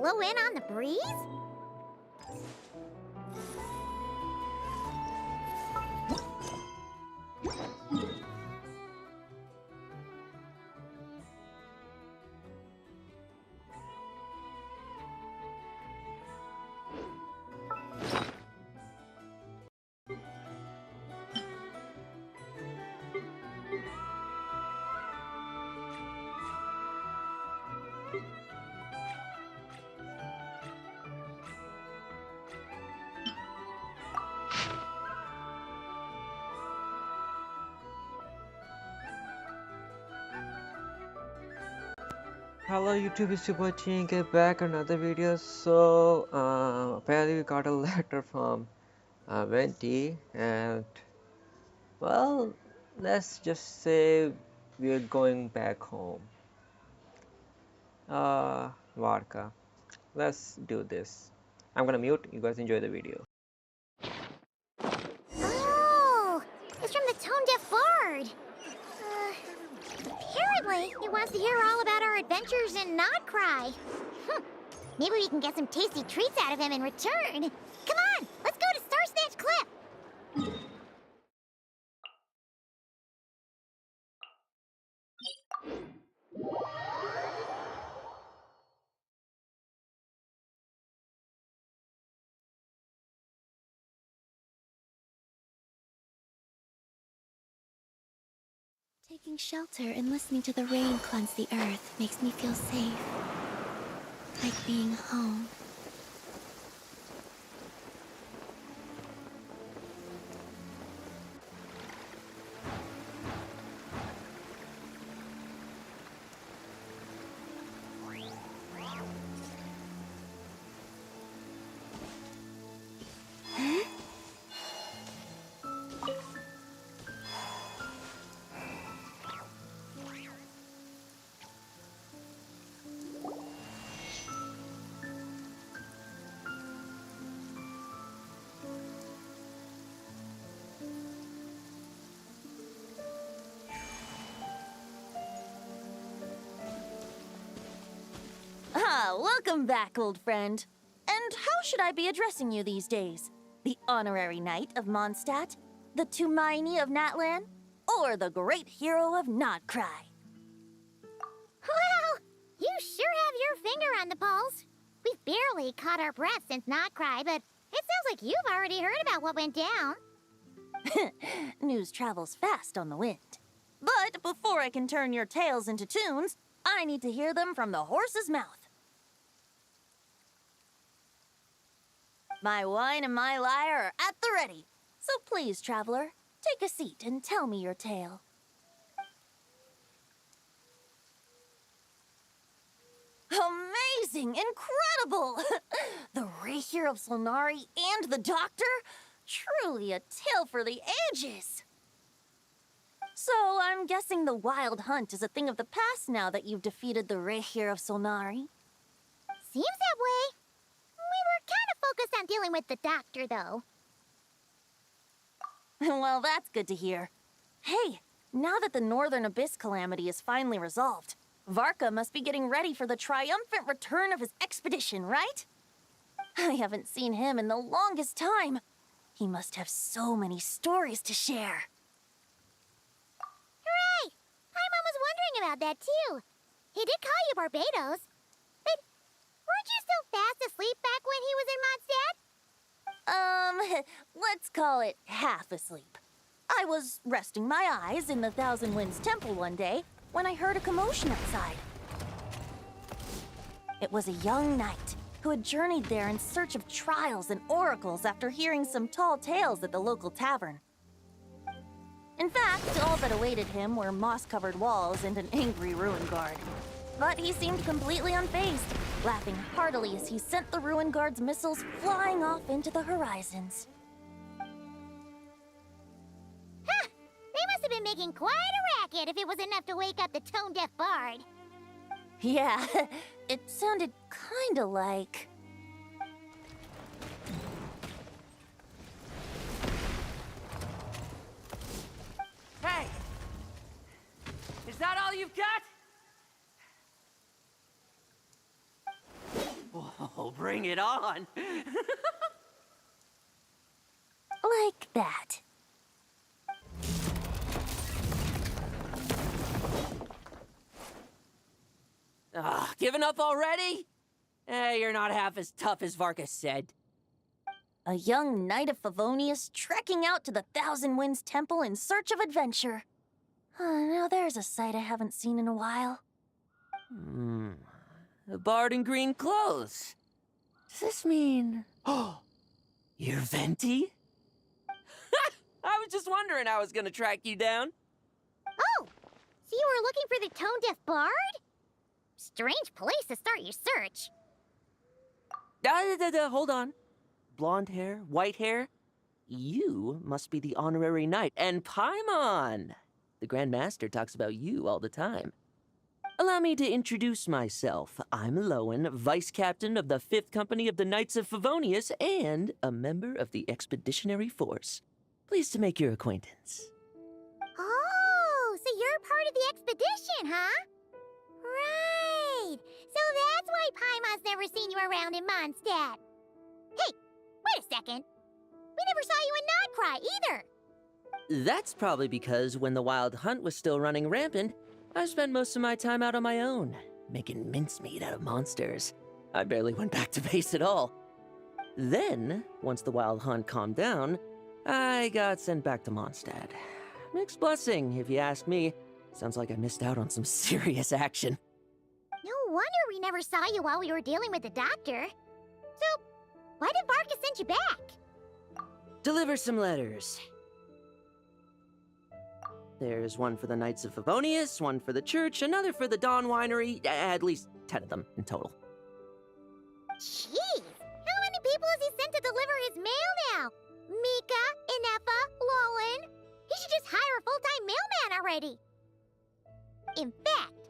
blow in on the breeze? Hello YouTube, it's your boy Chinke back another video. So apparently we got a letter from Venti, and well, let's just say we're going back home. Varka, let's do this. I'm gonna mute. You guys enjoy the video. Oh, it's from the Tone Deaf Bard. Apparently, he wants to hear all about our adventures in Not Cry. Maybe we can get some tasty treats out of him in return. Come on, let's go to Star Snatch Cliff. Taking shelter and listening to the rain cleanse the earth makes me feel safe. Like being home. Welcome back, old friend. And how should I be addressing you these days? The honorary knight of Mondstadt? The Tumaini of Natlan? Or the great hero of Notcry? Well, you sure have your finger on the pulse. We've barely caught our breath since Not Cry, but it sounds like you've already heard about what went down. News travels fast on the wind. But before I can turn your tales into tunes, I need to hear them from the horse's mouth. My wine and my lyre are at the ready. So please, traveler, take a seat and tell me your tale. Amazing! Incredible! The Rahier of Solnari and the Doctor? Truly a tale for the ages! So I'm guessing the Wild Hunt is a thing of the past now that you've defeated the Rahier of Solnari? Seems that way. We were kind of focused on dealing with the Doctor, though. Well, that's good to hear. Hey, now that the Northern Abyss calamity is finally resolved, Varka must be getting ready for the triumphant return of his expedition, right? I haven't seen him in the longest time. He must have so many stories to share. Hooray! Paimon was wondering about that, too. He did call you Barbados. But weren't you still fast asleep back when he was in Mondstadt? Let's call it half asleep. I was resting my eyes in the Thousand Winds Temple one day when I heard a commotion outside. It was a young knight who had journeyed there in search of trials and oracles after hearing some tall tales at the local tavern. In fact, all that awaited him were moss-covered walls and an angry ruin guard. But he seemed completely unfazed, laughing heartily as he sent the ruin guard's missiles flying off into the horizons. Huh! They must have been making quite a racket if it was enough to wake up the tone-deaf bard. Yeah, it sounded kinda like... Hey! Is that all you've got? Bring it on. Like that. Giving up already? You're not half as tough as Varka said. A young knight of Favonius trekking out to the Thousand Winds Temple in search of adventure. Now there's a sight I haven't seen in a while. A bard in green clothes. Does this mean... Oh, you're Venti? I was just wondering how I was gonna track you down. Oh, so you were looking for the tone-deaf bard? Strange place to start your search. Hold on. Blonde hair, white hair. You must be the honorary knight. And Paimon! The Grand Master talks about you all the time. Allow me to introduce myself. I'm Lowen, Vice Captain of the 5th Company of the Knights of Favonius and a member of the Expeditionary Force. Pleased to make your acquaintance. Oh, so you're part of the expedition, huh? Right. So that's why Paimon's never seen you around in Mondstadt. Hey, wait a second. We never saw you in Nodcry either. That's probably because when the Wild Hunt was still running rampant, I spent most of my time out on my own, making mincemeat out of monsters. I barely went back to base at all. Then, once the Wild Hunt calmed down, I got sent back to Mondstadt. Mixed blessing, if you ask me. Sounds like I missed out on some serious action. No wonder we never saw you while we were dealing with the doctor. So, why did Varka send you back? Deliver some letters. There's one for the Knights of Favonius, one for the church, another for the Dawn Winery, at least 10 of them in total. Jeez, how many people has he sent to deliver his mail now? Mika, Inefa, Lowen. He should just hire a full-time mailman already. In fact,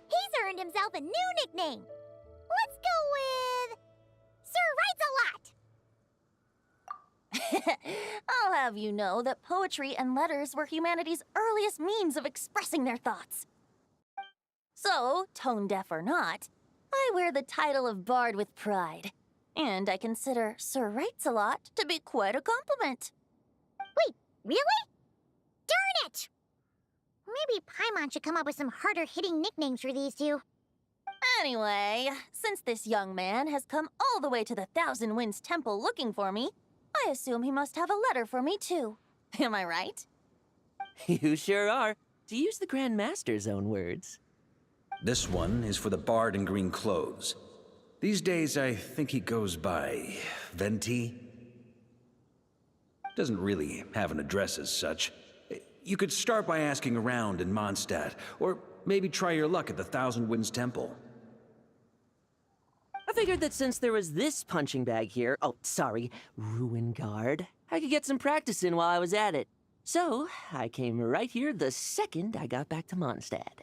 he's earned himself a new nickname. Let's go with Sir Writes-A-Lot. I'll have you know that poetry and letters were humanity's earliest means of expressing their thoughts. So, tone-deaf or not, I wear the title of Bard with pride. And I consider Sir Writes-A-Lot to be quite a compliment. Wait, really? Darn it! Maybe Paimon should come up with some harder-hitting nicknames for these two. Anyway, since this young man has come all the way to the Thousand Winds Temple looking for me, I assume he must have a letter for me too. Am I right? You sure are. To use the Grand Master's own words. This one is for the bard in green clothes. These days, I think he goes by Venti. Doesn't really have an address as such. You could start by asking around in Mondstadt, or maybe try your luck at the Thousand Winds Temple. I figured that since there was this punching bag here, Ruin Guard, I could get some practice in while I was at it. So, I came right here the second I got back to Mondstadt.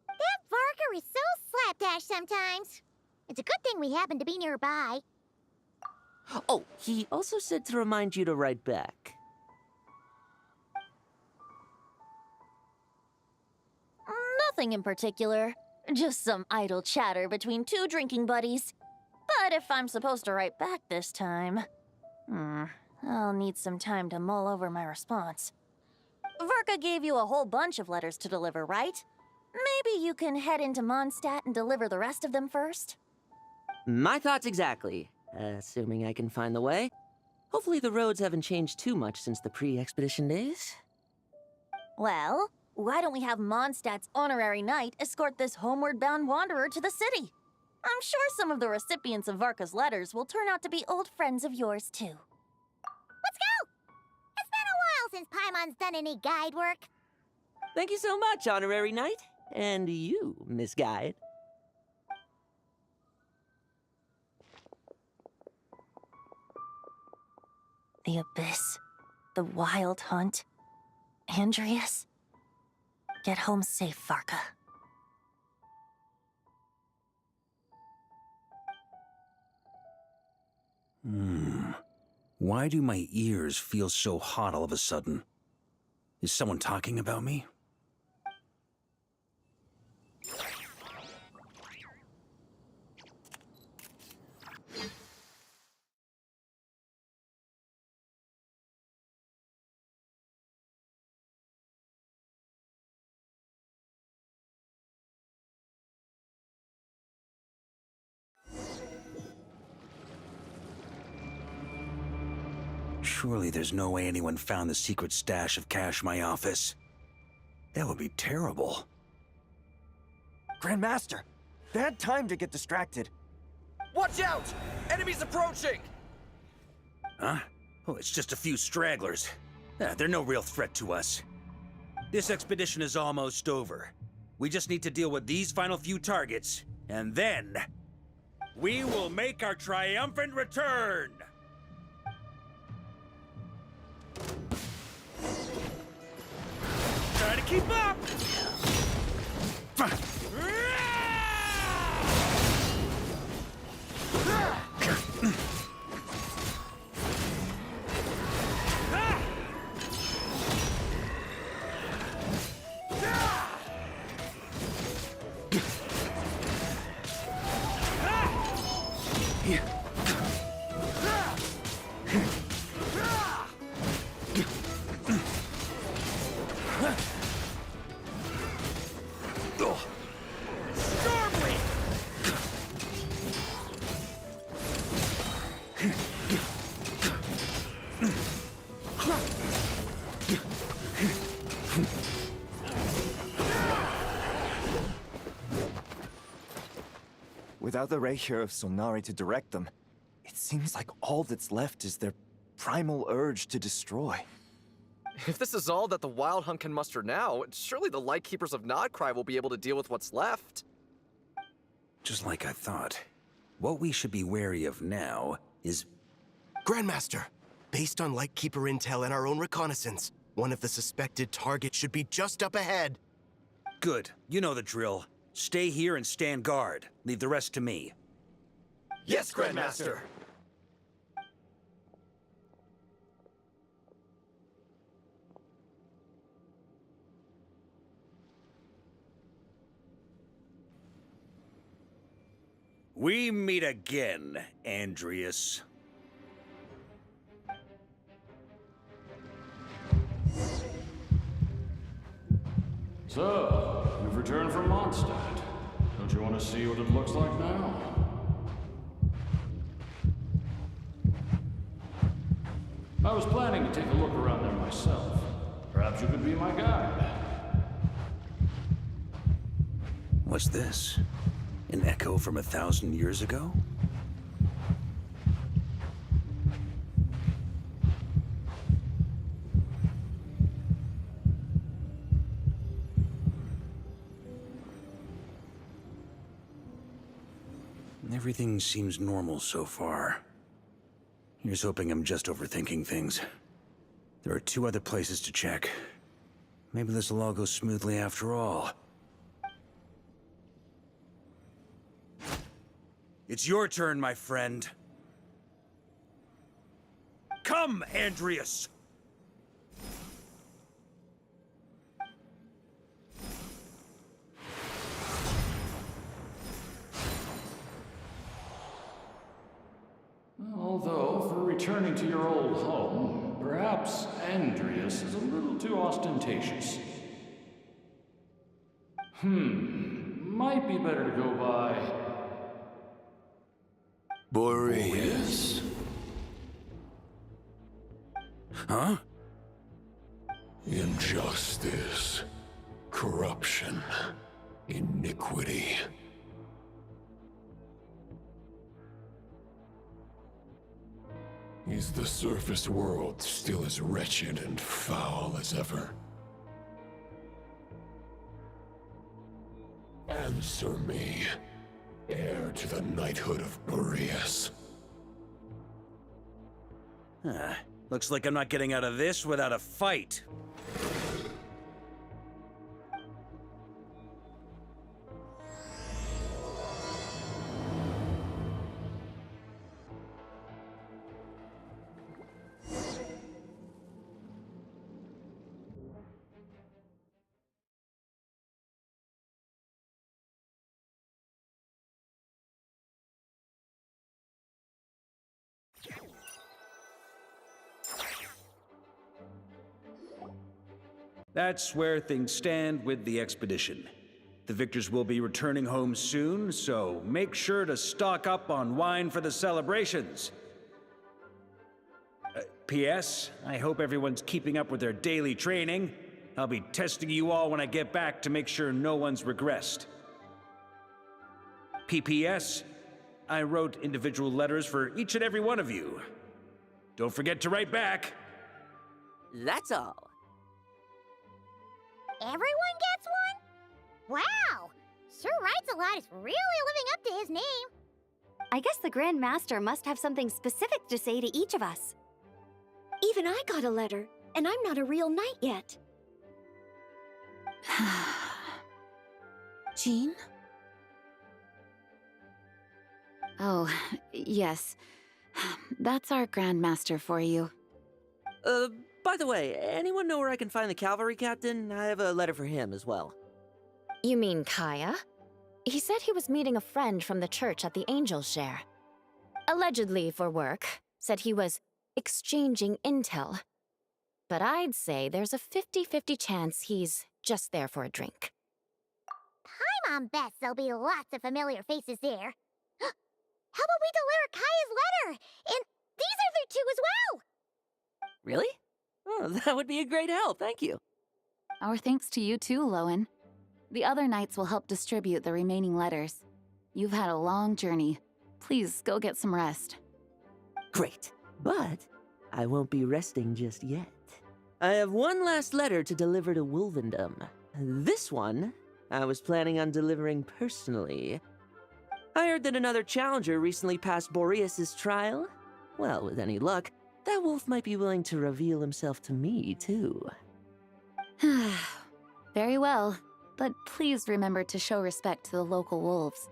That Varka is so slapdash sometimes. It's a good thing we happen to be nearby. Oh, he also said to remind you to write back. Nothing in particular. Just some idle chatter between two drinking buddies. But if I'm supposed to write back this time... I'll need some time to mull over my response. Varka gave you a whole bunch of letters to deliver, right? Maybe you can head into Mondstadt and deliver the rest of them first? My thoughts exactly. Assuming I can find the way. Hopefully the roads haven't changed too much since the pre-expedition days. Well, why don't we have Mondstadt's honorary knight escort this homeward-bound wanderer to the city? I'm sure some of the recipients of Varka's letters will turn out to be old friends of yours, too. Let's go! It's been a while since Paimon's done any guide work. Thank you so much, honorary knight. And you, Miss Guide. The Abyss. The Wild Hunt. Andreas. Get home safe, Varka. Why do my ears feel so hot all of a sudden? Is someone talking about me? Surely there's no way anyone found the secret stash of cash in my office. That would be terrible. Grandmaster, bad time to get distracted. Watch out! Enemies approaching! Huh? Oh, it's just a few stragglers. They're no real threat to us. This expedition is almost over. We just need to deal with these final few targets, and then we will make our triumphant return! Try to keep up! Without the ray here of Solnari to direct them, it seems like all that's left is their primal urge to destroy. If this is all that the Wild Hunt can muster now, surely the Lightkeepers of Nodcry will be able to deal with what's left. Just like I thought. What we should be wary of now is... Grandmaster, based on Lightkeeper intel and our own reconnaissance, one of the suspected targets should be just up ahead. Good. You know the drill. Stay here and stand guard. Leave the rest to me. Yes, Grandmaster! We meet again, Andreas. So, you've returned from Mondstadt. Don't you want to see what it looks like now? I was planning to take a look around there myself. Perhaps you could be my guide. What's this? An echo from 1,000 years ago? Everything seems normal so far. Here's hoping I'm just overthinking things. There are 2 other places to check. Maybe this will all go smoothly after all. It's your turn, my friend. Come, Andreas! Although, for returning to your old home, perhaps Andreas is a little too ostentatious. Might be better to go by... Boreas. Huh? Injustice. Corruption. Iniquity. Is the surface world still as wretched and foul as ever? Answer me, heir to the knighthood of Boreas. Looks like I'm not getting out of this without a fight. That's where things stand with the expedition. The victors will be returning home soon, so make sure to stock up on wine for the celebrations. P.S. I hope everyone's keeping up with their daily training. I'll be testing you all when I get back to make sure no one's regressed. P.P.S. I wrote individual letters for each and every one of you. Don't forget to write back. That's all. Everyone gets one? Wow! Sir Writes-A-Lot is really living up to his name. I guess the Grand Master must have something specific to say to each of us. Even I got a letter, and I'm not a real knight yet. Jean? Oh, yes. That's our Grand Master for you. By the way, anyone know where I can find the cavalry captain? I have a letter for him as well. You mean Kaya? He said he was meeting a friend from the church at the Angel Share. Allegedly for work. Said he was exchanging intel. But I'd say there's a 50-50 chance he's just there for a drink. Paimon bets there'll be lots of familiar faces there. How about we deliver Kaya's letter? And these are there too as well! Really? Oh, that would be a great help, thank you. Our thanks to you too, Lowen. The other knights will help distribute the remaining letters. You've had a long journey. Please go get some rest. Great, but I won't be resting just yet. I have one last letter to deliver to Wolvendom. This one, I was planning on delivering personally. I heard that another challenger recently passed Boreas's trial. Well, with any luck, that wolf might be willing to reveal himself to me, too. Very well, but please remember to show respect to the local wolves.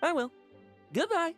I will. Goodbye.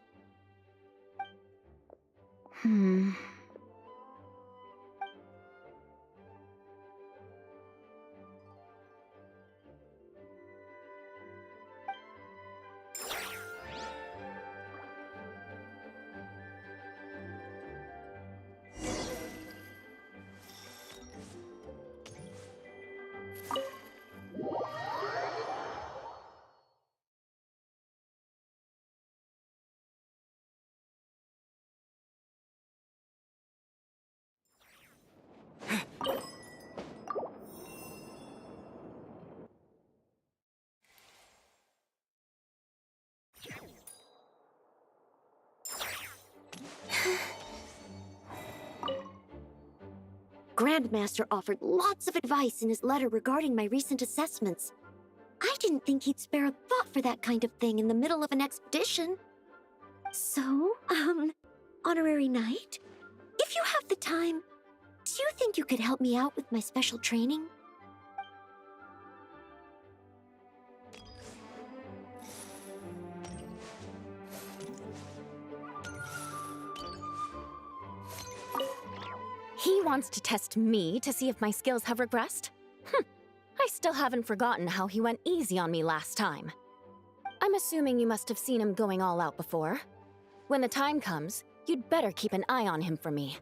Grandmaster offered lots of advice in his letter regarding my recent assessments. I didn't think he'd spare a thought for that kind of thing in the middle of an expedition. So, Honorary Knight, if you have the time, do you think you could help me out with my special training? He wants to test me to see if my skills have regressed? I still haven't forgotten how he went easy on me last time. I'm assuming you must have seen him going all out before. When the time comes, you'd better keep an eye on him for me.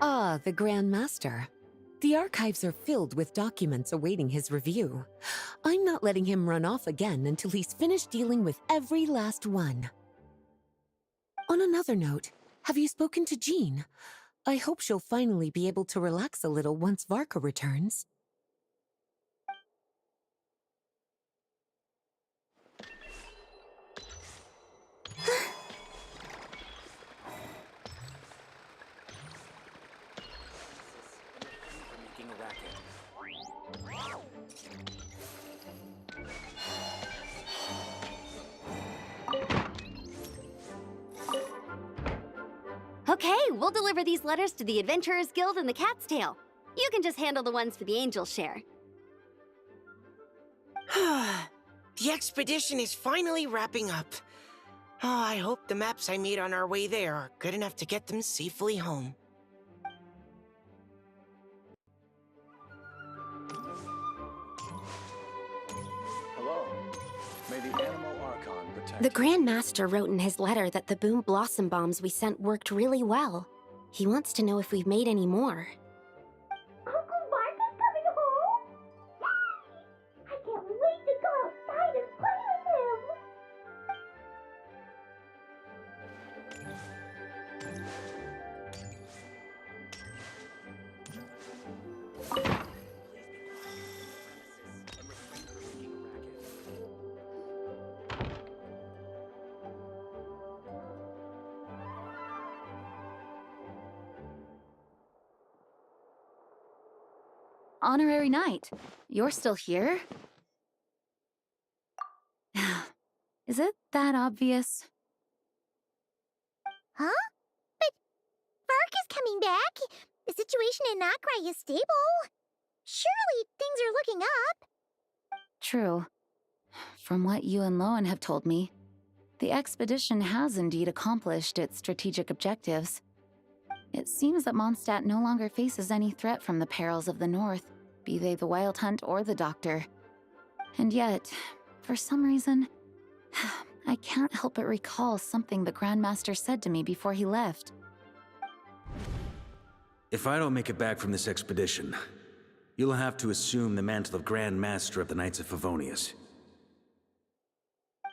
Ah, the Grand Master. The archives are filled with documents awaiting his review. I'm not letting him run off again until he's finished dealing with every last one. On another note, have you spoken to Jean? I hope she'll finally be able to relax a little once Varka returns. Okay, we'll deliver these letters to the Adventurers Guild and the Cat's Tail. You can just handle the ones for the Angel Share. The expedition is finally wrapping up. Oh, I hope the maps I made on our way there are good enough to get them safely home. Hello. May the Animal Archon protect The Grand Master wrote in his letter that the Boom Blossom bombs we sent worked really well. He wants to know if we've made any more. Uncle Varka's coming home? Yay! I can't wait to go outside and play with him! Honorary Knight, you're still here? Is it that obvious? Huh? But Varka's coming back. The situation in Notcry is stable. Surely things are looking up. True. From what you and Lowen have told me, the expedition has indeed accomplished its strategic objectives. It seems that Mondstadt no longer faces any threat from the perils of the North, be they the Wild Hunt or the Doctor. And yet, for some reason, I can't help but recall something the Grandmaster said to me before he left. If I don't make it back from this expedition, you'll have to assume the mantle of Grand Master of the Knights of Favonius.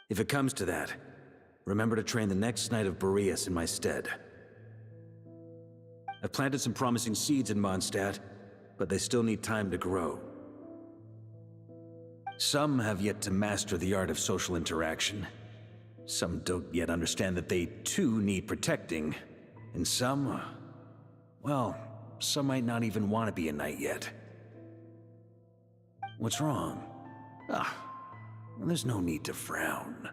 If it comes to that, remember to train the next Knight of Boreas in my stead. I've planted some promising seeds in Mondstadt, but they still need time to grow. Some have yet to master the art of social interaction. Some don't yet understand that they too need protecting. And some, well, some might not even want to be a knight yet. What's wrong? Well, there's no need to frown.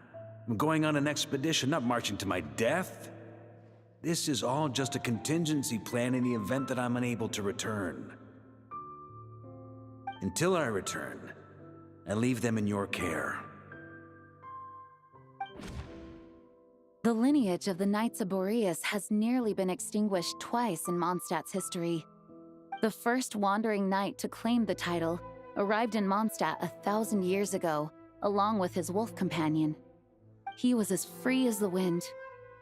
I'm going on an expedition, not marching to my death. This is all just a contingency plan in the event that I'm unable to return. Until I return, I leave them in your care. The lineage of the Knights of Boreas has nearly been extinguished twice in Mondstadt's history. The first wandering knight to claim the title arrived in Mondstadt 1,000 years ago, along with his wolf companion. He was as free as the wind.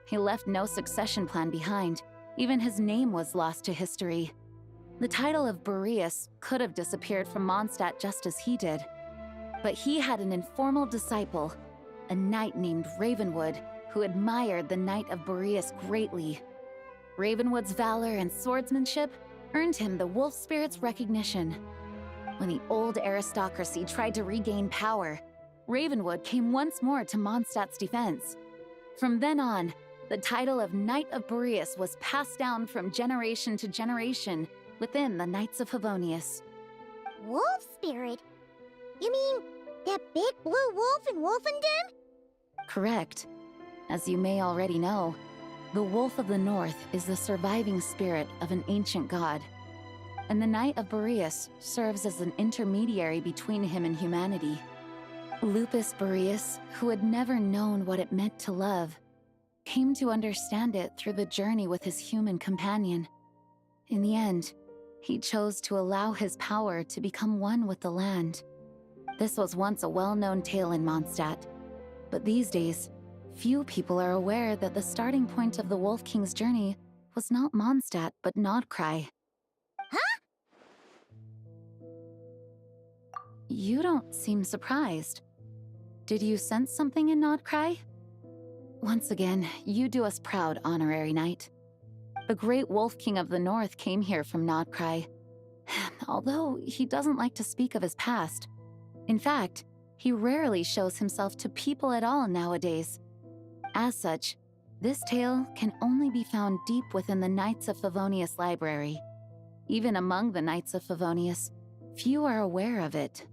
He left no succession plan behind. Even his name was lost to history. The title of Boreas could have disappeared from Mondstadt just as he did. But he had an informal disciple, a knight named Ravenwood, who admired the Knight of Boreas greatly. Ravenwood's valor and swordsmanship earned him the wolf spirit's recognition. When the old aristocracy tried to regain power, Ravenwood came once more to Mondstadt's defense. From then on, the title of Knight of Boreas was passed down from generation to generation within the Knights of Favonius. Wolf spirit? You mean that big blue wolf in Wolfendom? Correct. As you may already know, the Wolf of the North is the surviving spirit of an ancient god, and the Knight of Boreas serves as an intermediary between him and humanity. Lupus Boreas, who had never known what it meant to love, came to understand it through the journey with his human companion. In the end, he chose to allow his power to become one with the land. This was once a well-known tale in Mondstadt, but these days, few people are aware that the starting point of the Wolf King's journey was not Mondstadt, but Nodcry. Huh? You don't seem surprised. Did you sense something in Nodcry? Once again, you do us proud, Honorary Knight. The great Wolf King of the North came here from Nodcry, although he doesn't like to speak of his past. In fact, he rarely shows himself to people at all nowadays. As such, this tale can only be found deep within the Knights of Favonius library. Even among the Knights of Favonius, few are aware of it.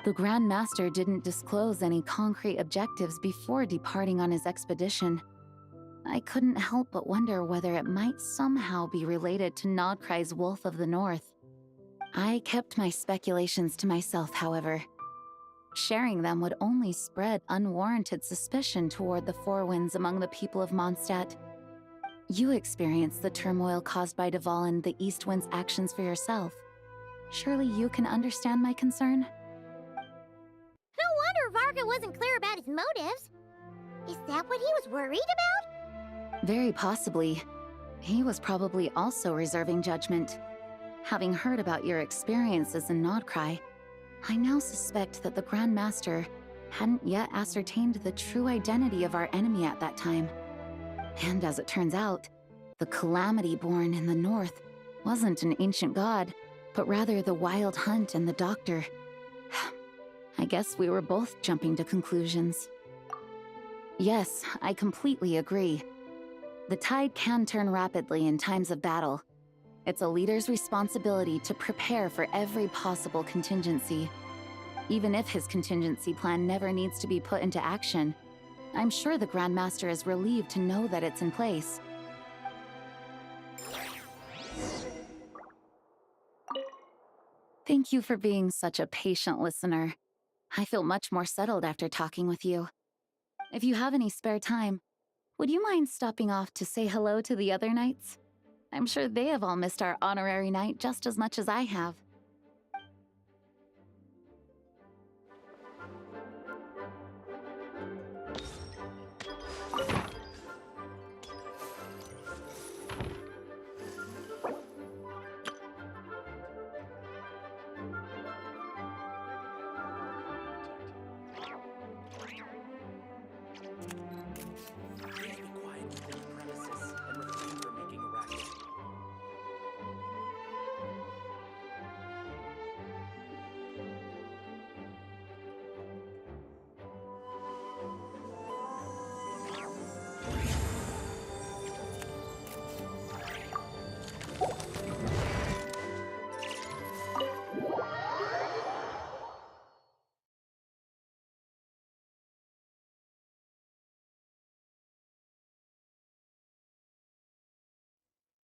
The Grand Master didn't disclose any concrete objectives before departing on his expedition. I couldn't help but wonder whether it might somehow be related to Nodcry's Wolf of the North. I kept my speculations to myself, however. Sharing them would only spread unwarranted suspicion toward the Four Winds among the people of Mondstadt. You experienced the turmoil caused by Dvalin the East Wind's actions for yourself. Surely you can understand my concern? No wonder Varka wasn't clear about his motives. Is that what he was worried about? Very possibly. He was probably also reserving judgment. Having heard about your experiences in Nodcry, I now suspect that the Grand Master hadn't yet ascertained the true identity of our enemy at that time. And as it turns out, the Calamity born in the north wasn't an ancient god, but rather the Wild Hunt and the Doctor. I guess we were both jumping to conclusions. Yes, I completely agree. The tide can turn rapidly in times of battle. It's a leader's responsibility to prepare for every possible contingency. Even if his contingency plan never needs to be put into action, I'm sure the Grand Master is relieved to know that it's in place. Thank you for being such a patient listener. I feel much more settled after talking with you. If you have any spare time, would you mind stopping off to say hello to the other knights? I'm sure they have all missed our honorary knight just as much as I have.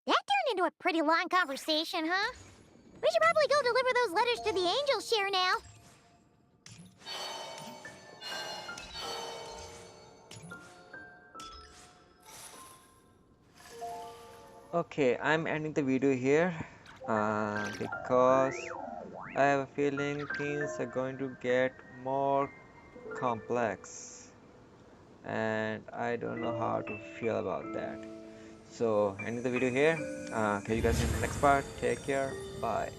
That turned into a pretty long conversation, huh? We should probably go deliver those letters to the Angel Share now. Okay, I'm ending the video here because I have a feeling things are going to get more complex and I don't know how to feel about that. So ending the video here. Catch you guys in the next part. Take care. Bye.